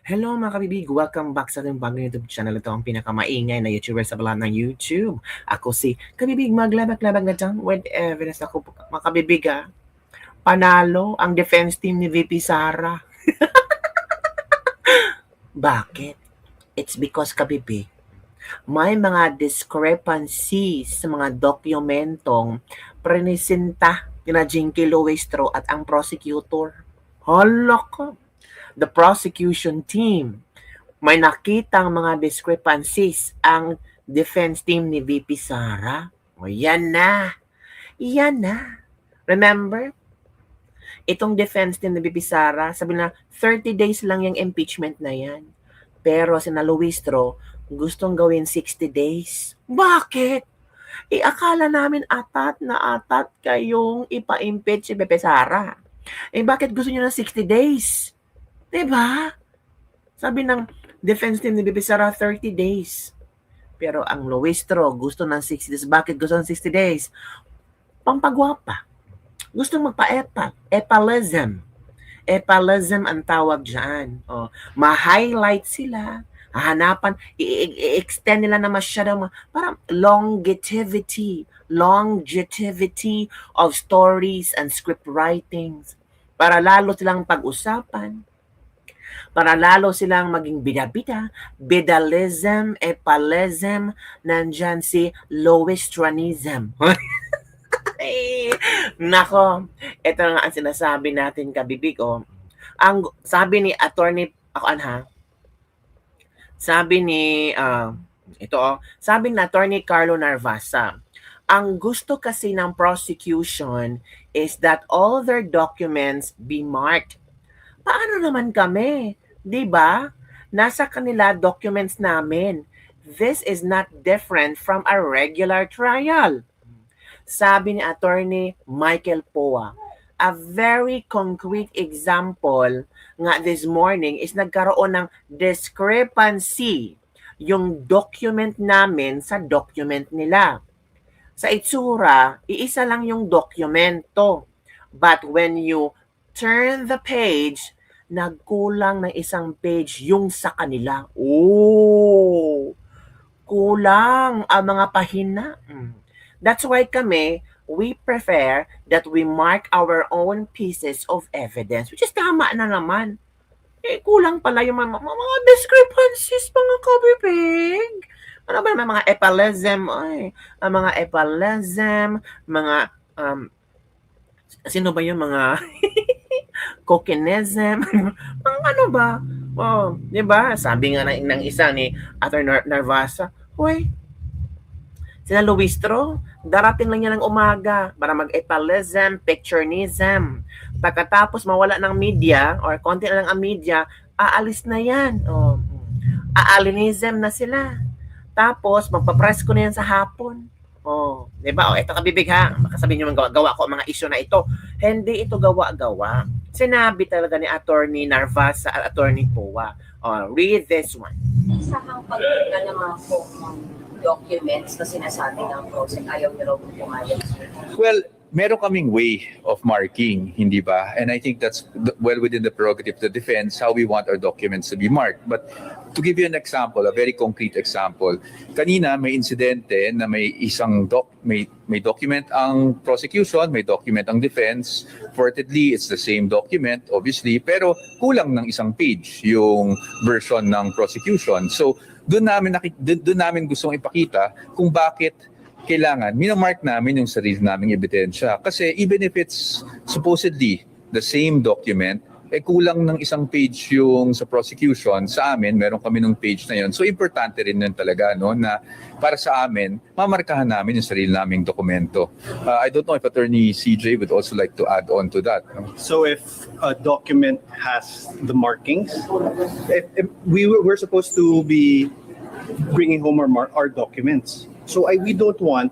Hello mga kabibig! Welcome back sa ating bagong YouTube channel. Ito ang pinakamaingay na YouTuber sa balat ng YouTube. Ako si Kabibig, maglabag-labag na dyan with evidence. Ako mga kabibig panalo ang defense team ni VP Sara. Bakit? It's because kabibig, may mga discrepancies sa mga dokumentong prenisenta kina Jinky Luistro at ang prosecutor. Hala ka! The prosecution team, may nakitang mga discrepancies ang defense team ni VP Sara. O yan na. Yan na. Remember? Itong defense team ni VP Sara, sabi na 30 days lang yung impeachment na yan. Pero si Luistro, gustong gawin 60 days. Bakit? Akala namin atat na atat kayong ipa-impeach si VP Sara. Bakit gusto niyo ng 60 days? Diba? Sabi ng defense team ni VP Sara, 30 days. Pero ang Luistro, gusto ng 60 days. Bakit gusto ng 60 days? Pampagwapa. Gusto magpa-epa. Epalism. Epalism ang tawag dyan. Ma-highlight sila. Hahanapan, i-extend nila na masyadong parang longevity of stories and script writings para lalo silang pag-usapan, para lalo silang maging bida-bida, bidalism, epalism, nandyan si Luistranism. Nako, ito nga ang sinasabi natin kabibig. Ang sabi ni attorney, sabi ni, sabi ni attorney Carlo Narvasa, ang gusto kasi ng prosecution is that all their documents be marked. Paano naman kami? 'Di ba? Nasa kanila documents namin. This is not different from a regular trial. Sabi ni attorney Michael Poa. A very concrete example nga this morning is nagkaroon ng discrepancy yung document namin sa document nila. Sa itsura, iisa lang yung dokumento. But when you turn the page, nagkulang ng isang page yung sa kanila. Kulang ang mga pahina. That's why kami, we prefer that we mark our own pieces of evidence, which is tama na naman. Kulang pala yung mga discrepancies, mga kabibig. Ano ba naman mga epalism? Ang mga epalism, mga sino ba yung mga coquinism? Ang ano ba? Di ba? Sabi nga ng isa ni Attorney Narvasa, hoy, sina Luistro, darating lang yan ng umaga para mag-epalism, picturenism. Pagkatapos mawala ng media or konti na lang ang media, aalis na yan. Aalinism na sila. Tapos, magpapress ko na yan sa hapon. Di ba? Ito kabibig ha. Baka sabihin nyo gawa ko ang mga issue na ito. Hindi ito gawa-gawa. Sinabi talaga ni Attorney Narvasa at Attorney Poa. Read this one. Sa pagpunta ng mga documents na sinasabi ng process, ayaw nyo pumayag. Well, meron kaming way of marking, hindi ba? And I think that's well within the prerogative of the defense how we want our documents to be marked. But to give you an example, a very concrete example, kanina may insidente na may isang may document ang prosecution, may document ang defense. Reportedly, it's the same document, obviously, pero kulang ng isang page yung version ng prosecution. So doon namin gustong ipakita kung bakit kailangan minamark namin yung sarili naming ebidensya. Kasi even if it's supposedly the same document, kulang ng isang page yung sa prosecution. Sa amin, meron kami ng page na yun. So importante rin yun talaga, no, na para sa amin, mamarkahan namin yung sarili naming dokumento. I don't know if Attorney CJ would also like to add on to that. No? So if a document has the markings, if we're supposed to be bringing home our documents. So we don't want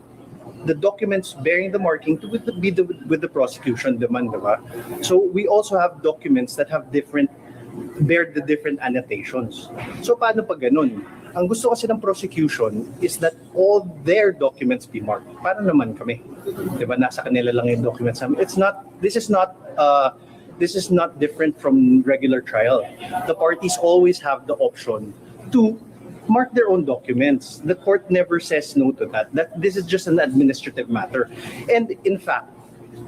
the documents bearing the marking to be with the prosecution demand, diba? So we also have documents that have bear the different annotations. So paano pag ganun? Ang gusto kasi ng prosecution is that all their documents be marked. Paano naman kami? Diba? Nasa kanila lang yung documents namin. This is not this is not different from regular trial. The parties always have the option to mark their own documents. The court never says no to that. That this is just an administrative matter. And in fact,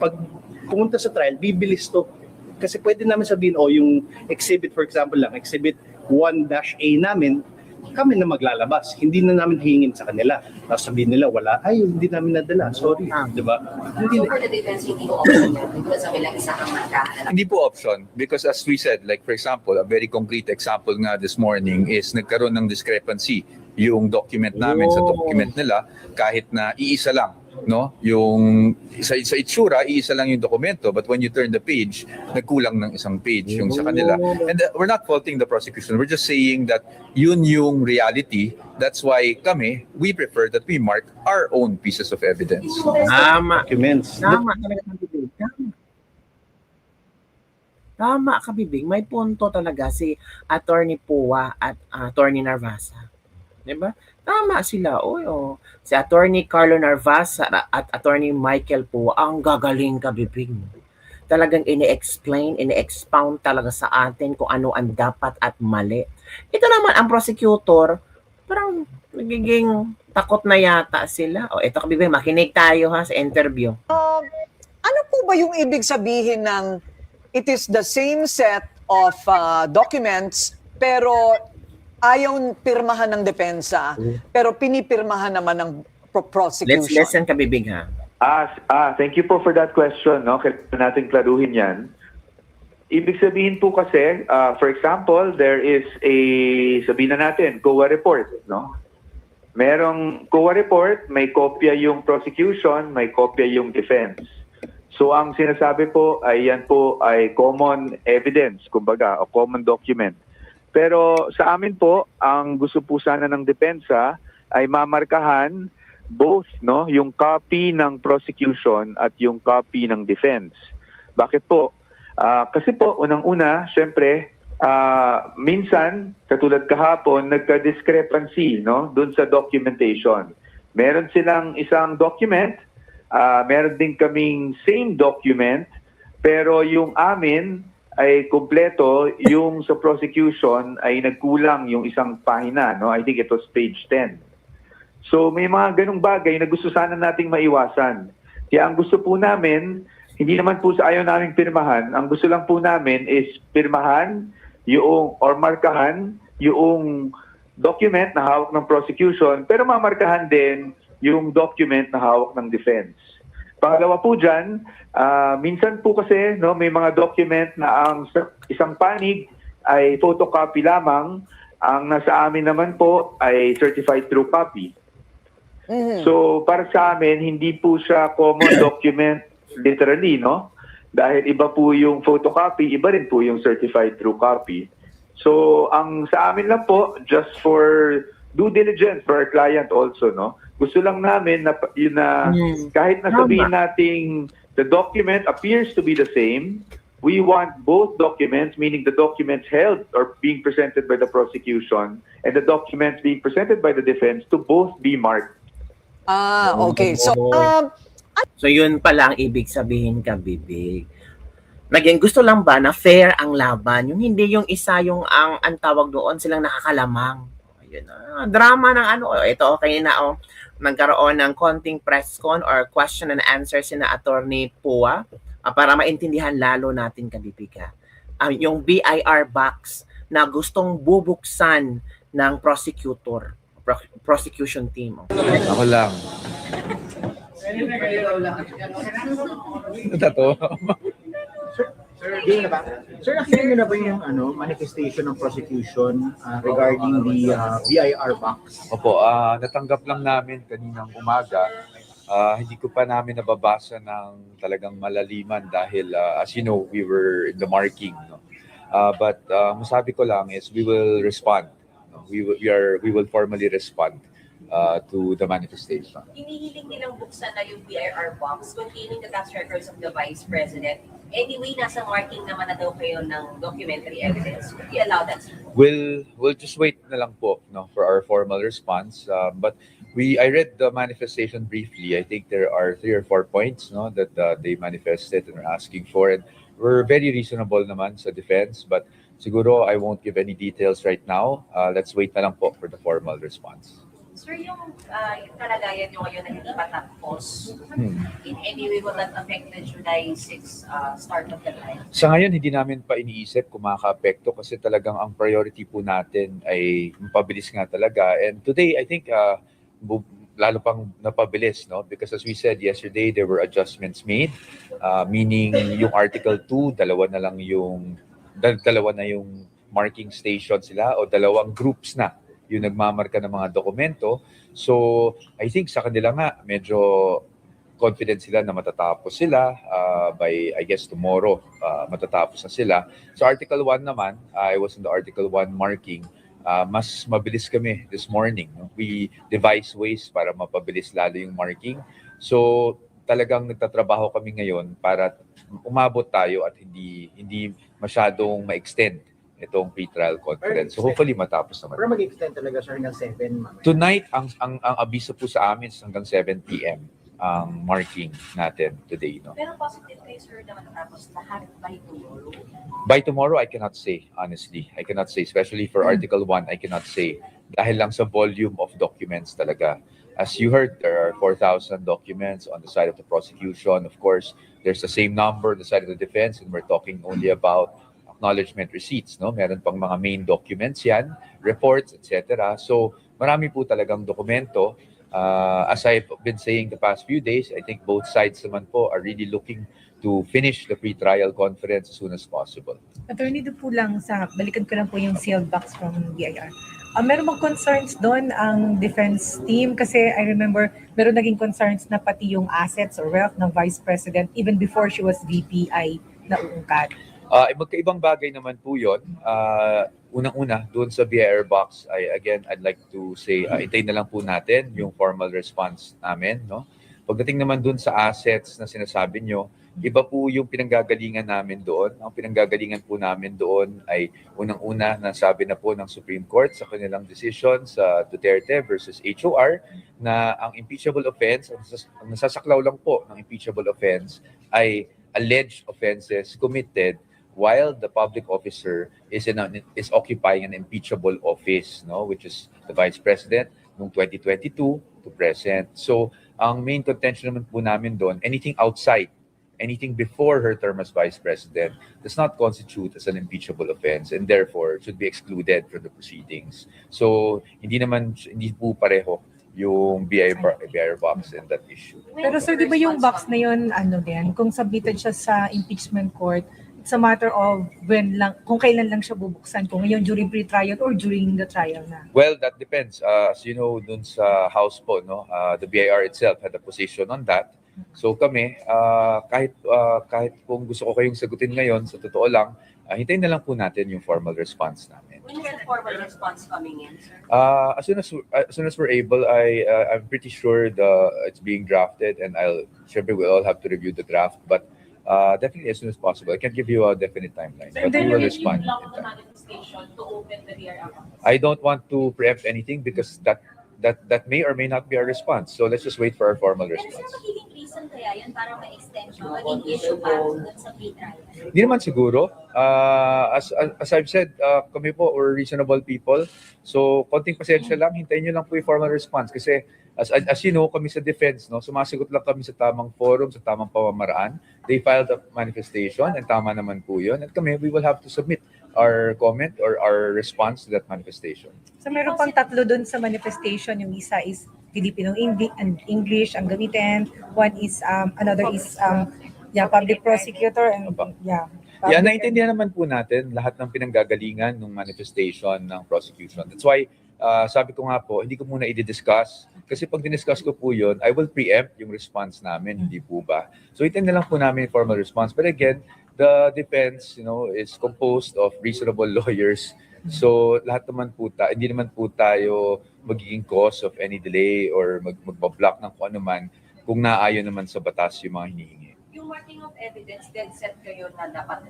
pag pumunta sa trial, bibilis to. Kasi pwede namin sabihin, yung exhibit, for example lang, exhibit 1-A namin, kami na maglalabas. Hindi na namin hingin sa kanila. Tapos sabihin nila, wala, hindi namin nadala. Sorry. Di ba? So for the defense, hindi ko option yan because sa bilang isa kang markahan. Hindi po option because as we said, like for example, a very concrete example nga this morning is nagkaroon ng discrepancy yung document namin sa document nila kahit na iisa lang, no? Yung sa itsura, iisa lang yung dokumento, but when you turn the page, nagkulang ng isang page yung sa kanila. And we're not faulting the prosecution. We're just saying that yun yung reality. That's why we prefer that we mark our own pieces of evidence. Tama. Documents. Tama talaga Kabibig. Tama Kabibig. May punto talaga si Attorney Pua at Attorney Narvasa. Diba? Tama sila. Si Attorney Carlo Narvasa at Attorney Michael Pua, ang gagaling Kabibig. Talagang ini-expound talaga sa atin kung ano ang dapat at mali. Ito naman ang prosecutor, parang nagiging takot na yata sila. Ito Kabibig, makinig tayo sa interview. Ano po ba yung ibig sabihin ng it is the same set of documents pero ayaw pirmahan ng depensa pero pinipirmahan naman ng prosecution? Let's listen Kabibig ha. Thank you po for that question. No? Kailangan natin klaruhin yan. Ibig sabihin po kasi, for example, there is sabihin na natin, COA report. No? Merong COA report, may kopya yung prosecution, may kopya yung defense. So ang sinasabi po ay yan po ay common evidence, kumbaga, o common document. Pero sa amin po, ang gusto po sana ng depensa ay mamarkahan both yung copy ng prosecution at yung copy ng defense. Bakit po? Kasi po, unang-una, syempre, minsan, katulad kahapon, nagka-discrepancy dun sa documentation. Meron silang isang document, meron din kaming same document, pero yung amin ay kumpleto, yung sa prosecution ay nagkulang yung isang pahina. I think it was page 10. So may mga ganung bagay na gusto sana nating maiwasan. Kaya ang gusto po namin, hindi naman po sa ayaw naming pirmahan, ang gusto lang po namin is pirmahan or markahan yung document na hawak ng prosecution, pero mamarkahan din yung document na hawak ng defense. Pangalawa po dyan, minsan po kasi may mga document na ang isang panig ay photocopy lamang, ang nasa amin naman po ay certified true copy. So para sa amin, hindi po siya common document literally, dahil iba po yung photocopy, iba rin po yung certified true copy. So ang sa amin lang po, just for due diligence for our client also, gusto lang namin na kahit nasabihin nating the document appears to be the same, we want both documents, meaning the documents held or being presented by the prosecution and the documents being presented by the defense to both be marked. Okay. So yun pala ang ibig sabihin Kabibig. Naging gusto lang ba na fair ang laban? Yung hindi yung isa yung ang tawag doon silang nakakalamang. Ayun drama ng ito okay na nagkaroon ng konting press con or question and answer sina Attorney Pua para maintindihan lalo natin Kabibig yung BIR box na gustong bubuksan ng prosecution team. Ako lang. Tato. Sir, nakita niyo na ba yung manifestation ng prosecution regarding the BIR box? Opo, natanggap lang namin kaninang umaga. Hindi ko pa namin nababasa ng talagang malaliman dahil as you know, we were in the marking. But masabi ko lang is we will respond. We will formally respond to the manifestation. Hinihiling nilang buksan na yung BIR box containing the tax records of the Vice President. Anyway, nasa marking naman na daw kayo ng documentary evidence. Would you allow that? We'll just wait na lang po for our formal response. But I read the manifestation briefly. I think there are 3 or 4 points that they manifested and are asking for. And we're very reasonable naman sa defense, but siguro I won't give any details right now. Let's wait na lang po for the formal response. Sir, yung kalagayan nyo ngayon na hindi pa tapos, Hmm. in any way will that affect the July 6 start of the trial? Sa ngayon, hindi namin pa iniisip kung makaka-apekto kasi talagang ang priority po natin ay mapabilis nga talaga. And today, I think, lalo pang napabilis, no? Because as we said yesterday, there were adjustments made, meaning yung Article 2, dalawa na yung marking station sila o dalawang groups na yung nagmamarka ng mga dokumento. So, I think sa kanila nga, medyo confident sila na matatapos sila by, I guess, tomorrow, matatapos na sila. So, Article 1 naman, I was in the Article 1 marking, mas mabilis kami this morning. No? We devise ways para mapabilis lalo yung marking. So, talagang nagtatrabaho kami ngayon para umabot tayo at hindi masyadong ma-extend itong pre-trial conference. So hopefully matapos naman. Pero mag-extend talaga siya hanggang 7 mamaya. Tonight, ang abiso po sa amin is hanggang 7 p.m. ang marking natin today. No? Pero positive kayo, sir, na matatapos lahat by tomorrow. By tomorrow, I cannot say, honestly. I cannot say, especially for Article 1, I cannot say. Dahil lang sa volume of documents talaga. As you heard, there are 4,000 documents on the side of the prosecution. Of course, there's the same number on the side of the defense, and we're talking only about acknowledgement receipts, no? Meron pang mga main documents yan, reports, etc. So, marami po talagang dokumento. As I've been saying the past few days, I think both sides naman po are really looking to finish the pre-trial conference as soon as possible. Attorney, doon po lang balikan ko lang po yung sealed box from BIR. Meron bang concerns doon ang defense team? Kasi I remember, meron naging concerns na pati yung assets or wealth ng Vice President even before she was VP ay nauungkat. Magkaibang bagay naman po yun. Unang-una, doon sa BIR box, I'd like to say, hintayin na lang po natin yung formal response namin. No? Pagdating naman doon sa assets na sinasabi nyo, iba po yung pinanggagalingan namin doon. Ang pinanggagalingan po namin doon ay unang-una na sabi na po ng Supreme Court sa kanilang decision sa Duterte versus HOR na ang impeachable offense, ang nasasaklaw lang po ng impeachable offense ay alleged offenses committed while the public officer is occupying an impeachable office, no, which is the Vice President noong 2022 to present. So, ang main contention naman po namin doon, anything before her term as Vice President does not constitute as an impeachable offense and therefore should be excluded from the proceedings. So, hindi po pareho yung BIR box in that issue. Pero sir, di ba yung box na yun, kung submitted siya sa impeachment court, it's a matter of kung kailan lang siya bubuksan, kung ngayon during pre-trial or during the trial na. Well, that depends. As you know, dun sa House po, no, the BIR itself had a position on that. So kami, kahit kung gusto ko kayong sagutin ngayon, sa totoo lang, hintayin na lang po natin yung formal response namin. When is the formal response coming in, sir? As soon as we're able, I'm pretty sure it's being drafted, and we'll all have to review the draft, but definitely as soon as possible. I can't give you a definite timeline, but we will respond. I don't want to preempt anything because that may or may not be our response. So let's just wait for our formal Pero sir, response. magiging reason kaya yun para ma-extension, maging issue pa dun sa pre-trial? Hindi naman siguro. As I've said, kami po, we're reasonable people. So, konting pasensya lang. Hintayin nyo lang po yung formal response. Kasi, as you know, kami sa defense, no, sumasagot lang kami sa tamang forum, sa tamang pamamaraan. They filed a manifestation, and tama naman po yun. At kami, we will have to submit our comment or our response to that manifestation. So meron pang tatlo dun sa manifestation. Yung isa is Filipino and English ang gamitin. One is, another is, public prosecutor and, Yeah, naintindihan naman po natin lahat ng pinanggagalingan ng manifestation ng prosecution. That's why, sabi ko nga po, hindi ko muna i-discuss. Kasi pag diniscuss ko po yun, I will preempt yung response namin, hindi po ba? So, itin na lang po namin yung formal response. But again, the defense, is composed of reasonable lawyers. So, lahat naman po hindi naman po tayo magiging cause of any delay or magbablock ng kung ano man kung naayon naman sa batas yung mga hinihingi. Yung marking of evidence, dead set kayo na dapat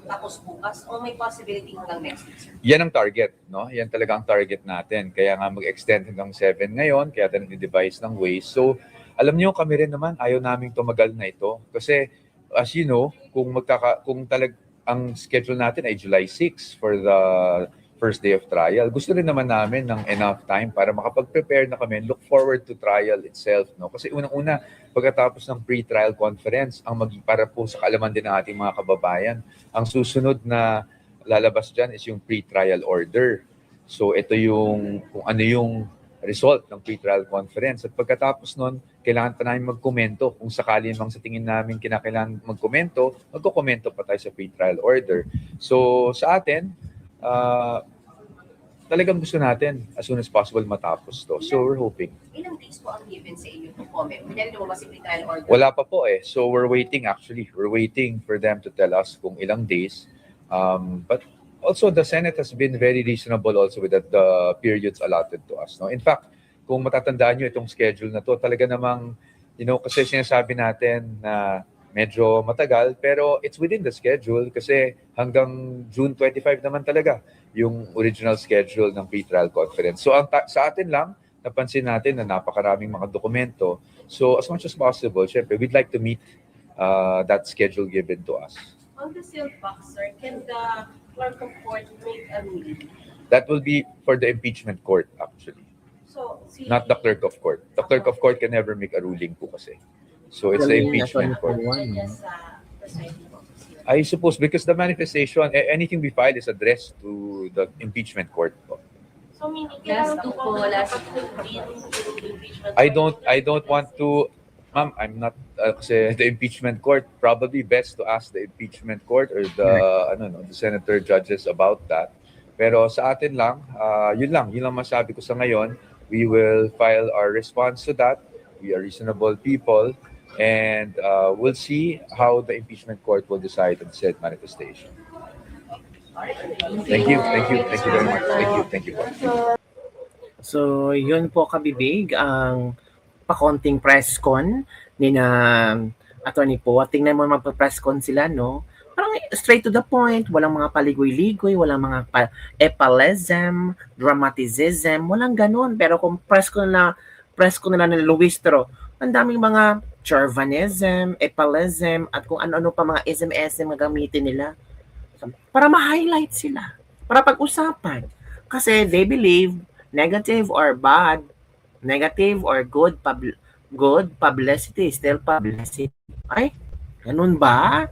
tapos bukas o may possibility hanggang next week, sir? Yan ang target, no? Yan talaga ang target natin. Kaya nga mag-extend hanggang 7 ngayon, kaya tayo nag-devise ng ways. So, alam niyo, kami rin naman, ayaw naming tumagal na ito. Kasi as you know, kung ang schedule natin ay July 6 for the first day of trial, gusto rin naman namin ng enough time para makapag-prepare na kami, look forward to trial itself, no? Kasi unang-una, pagkatapos ng pre-trial conference, para po sa kaalaman din ng ating mga kababayan, ang susunod na lalabas dyan is yung pre-trial order. So ito yung kung ano yung result ng pre-trial conference. At pagkatapos nun, kailangan pa namin magkomento. Kung sakali mang sa tingin namin kinakailangan magkomento, magkokomento pa tayo sa pre-trial order. So sa atin, talagang gusto natin as soon as possible matapos to. So we're hoping. Ilang days po ang given sa inyo to comment? Pinali mo ba si pre-trial order? Wala pa po eh. So we're waiting actually. We're waiting for them to tell us kung ilang days. But also the Senate has been very reasonable also with the periods allotted to us. No? In fact, kung matatandaan nyo itong schedule na to, talaga namang, kasi sinasabi natin na medyo matagal, pero it's within the schedule kasi hanggang June 25 naman talaga yung original schedule ng pre-trial conference. So sa atin lang, napansin natin na napakaraming mga dokumento. So as much as possible, syempre, we'd like to meet that schedule given to us. On the sealed box, sir, can the clerk of court make a ruling? That will be for the impeachment court actually, So, not the clerk of court. The clerk of court can never make a ruling po kasi. So it's the impeachment court. Just presiding officer. I suppose because the manifestation, anything we file is addressed to the impeachment court po. So, meaning, last two po, last impeachment. I don't want to, ma'am, I'm not, kasi the impeachment court, probably best to ask the impeachment court or the senator judges about that. Pero sa atin lang, yun lang masabi ko sa ngayon. We will file our response to that. We are reasonable people. And we'll see how the impeachment court will decide on said manifestation. Thank you very much. Thank you. So, yun po kabibig ang pakonting press con ni na Attorney Po. Tingnan mo magpa-press con sila, no? Parang straight to the point, walang mga paligoy-ligoy, walang mga epalism, dramaticism, walang ganun. Pero kung press ko nila ng Luistro, ang daming mga Charvanism, epalism, at kung ano-ano pa mga ism-ism na gamitin nila para ma-highlight sila, para pag-usapan. Kasi they believe negative or bad, negative or good publicity, still publicity. Ay, ganun ba?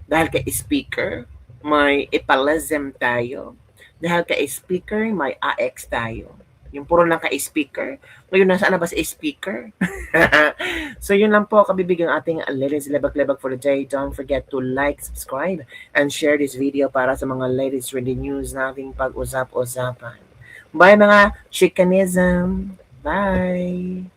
Dahil kay speaker, may epalism tayo. Dahil kay speaker, may AX tayo. Yung puro lang kay speaker. Ngayon, nasaan na ba si speaker? So, yun lang po, kabibig ang ating latest lebag-lebag for the day. Don't forget to like, subscribe, and share this video para sa mga latest trending news nating pag-usap-usapan. Bye mga chikanism! Bye!